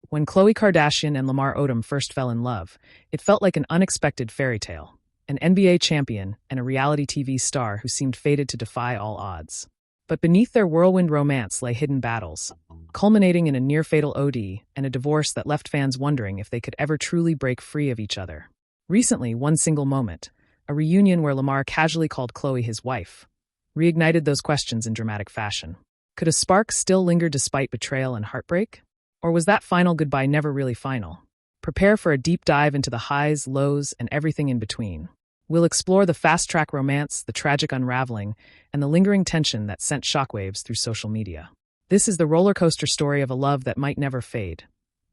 When Khloe Kardashian and Lamar Odom first fell in love, it felt like an unexpected fairy tale. An NBA champion and a reality TV star who seemed fated to defy all odds. But beneath their whirlwind romance lay hidden battles, culminating in a near-fatal OD and a divorce that left fans wondering if they could ever truly break free of each other. Recently, one single moment, a reunion where Lamar casually called Khloe his wife, reignited those questions in dramatic fashion. Could a spark still linger despite betrayal and heartbreak? Or was that final goodbye never really final? Prepare for a deep dive into the highs, lows, and everything in between. We'll explore the fast-track romance, the tragic unraveling, and the lingering tension that sent shockwaves through social media. This is the roller coaster story of a love that might never fade,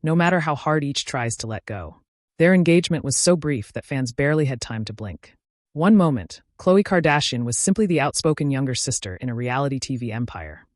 no matter how hard each tries to let go. Their engagement was so brief that fans barely had time to blink. One moment, Khloe Kardashian was simply the outspoken younger sister in a reality TV empire.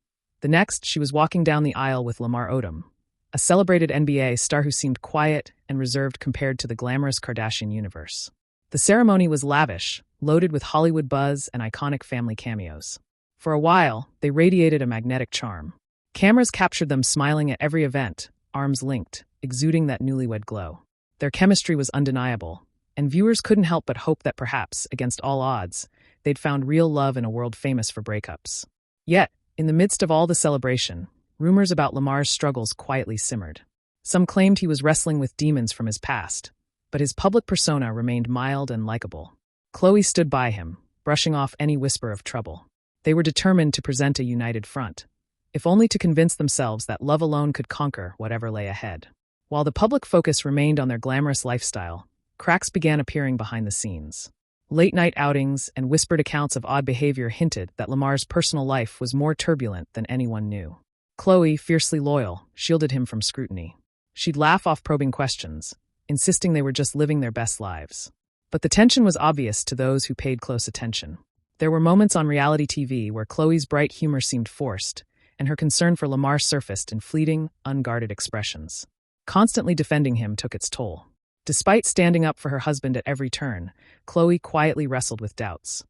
The next, she was walking down the aisle with Lamar Odom, a celebrated NBA star who seemed quiet and reserved compared to the glamorous Kardashian universe. The ceremony was lavish, loaded with Hollywood buzz and iconic family cameos. For a while, they radiated a magnetic charm. Cameras captured them smiling at every event, arms linked, exuding that newlywed glow. Their chemistry was undeniable, and viewers couldn't help but hope that perhaps, against all odds, they'd found real love in a world famous for breakups. Yet, in the midst of all the celebration, rumors about Lamar's struggles quietly simmered. Some claimed he was wrestling with demons from his past, but his public persona remained mild and likable. Khloe stood by him, brushing off any whisper of trouble. They were determined to present a united front, if only to convince themselves that love alone could conquer whatever lay ahead. While the public focus remained on their glamorous lifestyle, cracks began appearing behind the scenes. Late-night outings and whispered accounts of odd behavior hinted that Lamar's personal life was more turbulent than anyone knew. Khloe, fiercely loyal, shielded him from scrutiny. She'd laugh off probing questions, insisting they were just living their best lives. But the tension was obvious to those who paid close attention. There were moments on reality TV where Khloe's bright humor seemed forced, and her concern for Lamar surfaced in fleeting, unguarded expressions. Constantly defending him took its toll. Despite standing up for her husband at every turn, Khloe quietly wrestled with doubts.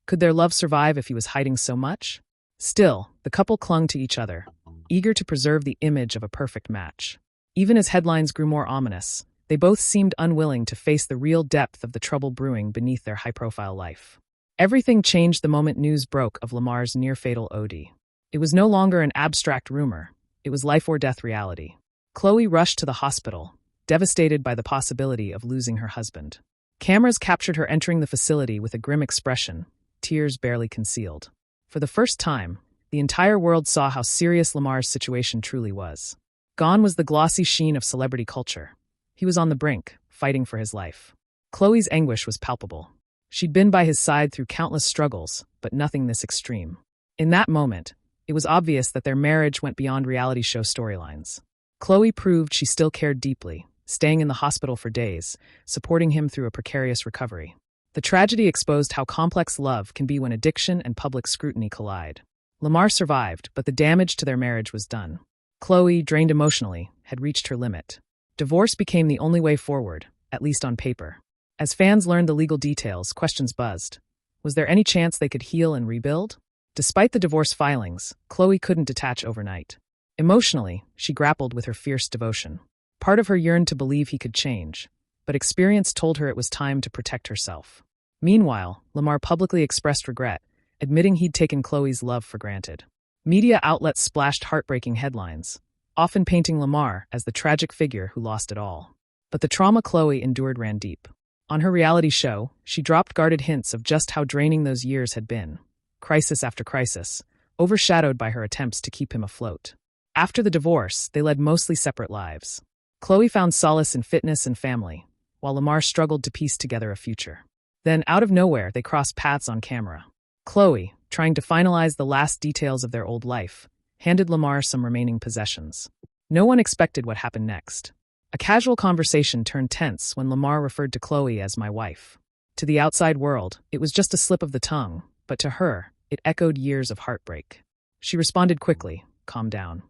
Could their love survive if he was hiding so much? Still, the couple clung to each other, eager to preserve the image of a perfect match. Even as headlines grew more ominous, they both seemed unwilling to face the real depth of the trouble brewing beneath their high-profile life. Everything changed the moment news broke of Lamar's near-fatal OD. It was no longer an abstract rumor. It was life-or-death reality. Khloe rushed to the hospital, devastated by the possibility of losing her husband. Cameras captured her entering the facility with a grim expression, tears barely concealed. For the first time, the entire world saw how serious Lamar's situation truly was. Gone was the glossy sheen of celebrity culture. He was on the brink, fighting for his life. Khloe's anguish was palpable. She'd been by his side through countless struggles, but nothing this extreme. In that moment, it was obvious that their marriage went beyond reality show storylines. Khloe proved she still cared deeply, staying in the hospital for days, supporting him through a precarious recovery. The tragedy exposed how complex love can be when addiction and public scrutiny collide. Lamar survived, but the damage to their marriage was done. Khloe, drained emotionally, had reached her limit. Divorce became the only way forward, at least on paper. As fans learned the legal details, questions buzzed. Was there any chance they could heal and rebuild? Despite the divorce filings, Khloe couldn't detach overnight. Emotionally, she grappled with her fierce devotion. Part of her yearned to believe he could change, but experience told her it was time to protect herself. Meanwhile, Lamar publicly expressed regret, admitting he'd taken Khloe's love for granted. Media outlets splashed heartbreaking headlines, often painting Lamar as the tragic figure who lost it all. But the trauma Khloe endured ran deep. On her reality show, she dropped guarded hints of just how draining those years had been, crisis after crisis, overshadowed by her attempts to keep him afloat. After the divorce, they led mostly separate lives. Khloe found solace in fitness and family, while Lamar struggled to piece together a future. Then, out of nowhere, they crossed paths on camera. Khloe, trying to finalize the last details of their old life, handed Lamar some remaining possessions. No one expected what happened next. A casual conversation turned tense when Lamar referred to Khloe as "my wife." To the outside world, it was just a slip of the tongue, but to her, it echoed years of heartbreak. She responded quickly, "Calm down,"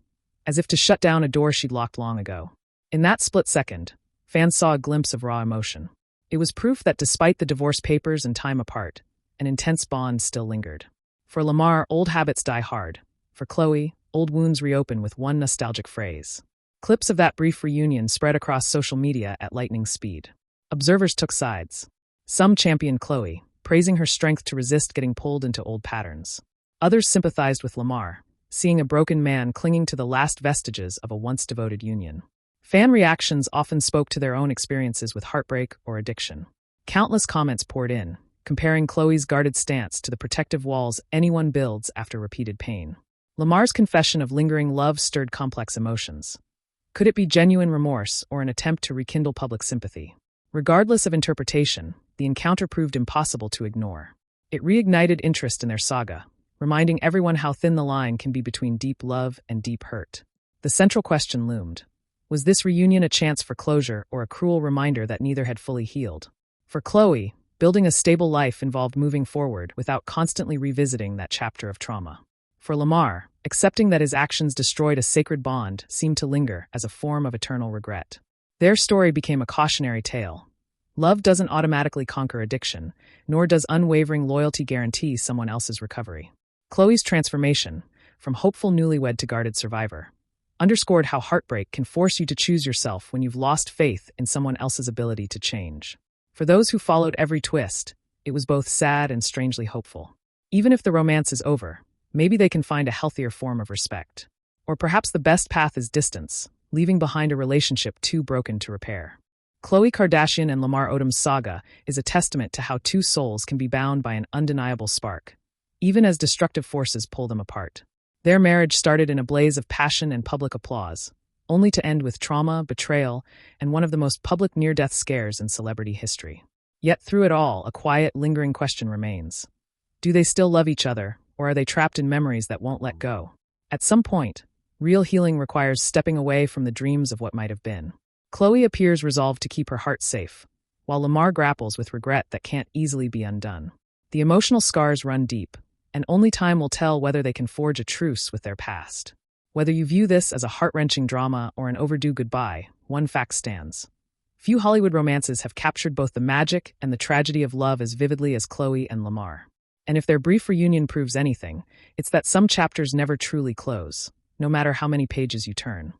as if to shut down a door she'd locked long ago. In that split second, fans saw a glimpse of raw emotion. It was proof that despite the divorce papers and time apart, an intense bond still lingered. For Lamar, old habits die hard. For Khloe, old wounds reopen with one nostalgic phrase. Clips of that brief reunion spread across social media at lightning speed. Observers took sides. Some championed Khloé, praising her strength to resist getting pulled into old patterns. Others sympathized with Lamar, seeing a broken man clinging to the last vestiges of a once devoted union. Fan reactions often spoke to their own experiences with heartbreak or addiction. Countless comments poured in, comparing Khloé's guarded stance to the protective walls anyone builds after repeated pain. Lamar's confession of lingering love stirred complex emotions. Could it be genuine remorse or an attempt to rekindle public sympathy? Regardless of interpretation, the encounter proved impossible to ignore. It reignited interest in their saga, reminding everyone how thin the line can be between deep love and deep hurt. The central question loomed. Was this reunion a chance for closure or a cruel reminder that neither had fully healed? For Khloé, building a stable life involved moving forward without constantly revisiting that chapter of trauma. For Lamar, accepting that his actions destroyed a sacred bond seemed to linger as a form of eternal regret. Their story became a cautionary tale. Love doesn't automatically conquer addiction, nor does unwavering loyalty guarantee someone else's recovery. Khloé's transformation, from hopeful newlywed to guarded survivor, underscored how heartbreak can force you to choose yourself when you've lost faith in someone else's ability to change. For those who followed every twist, it was both sad and strangely hopeful. Even if the romance is over, maybe they can find a healthier form of respect. Or perhaps the best path is distance, leaving behind a relationship too broken to repair. Khloe Kardashian and Lamar Odom's saga is a testament to how two souls can be bound by an undeniable spark, even as destructive forces pull them apart. Their marriage started in a blaze of passion and public applause, only to end with trauma, betrayal, and one of the most public near-death scares in celebrity history. Yet through it all, a quiet, lingering question remains. Do they still love each other, or are they trapped in memories that won't let go? At some point, real healing requires stepping away from the dreams of what might have been. Khloé appears resolved to keep her heart safe, while Lamar grapples with regret that can't easily be undone. The emotional scars run deep, and only time will tell whether they can forge a truce with their past. Whether you view this as a heart-wrenching drama or an overdue goodbye, one fact stands. Few Hollywood romances have captured both the magic and the tragedy of love as vividly as Khloé and Lamar. And if their brief reunion proves anything, it's that some chapters never truly close, no matter how many pages you turn.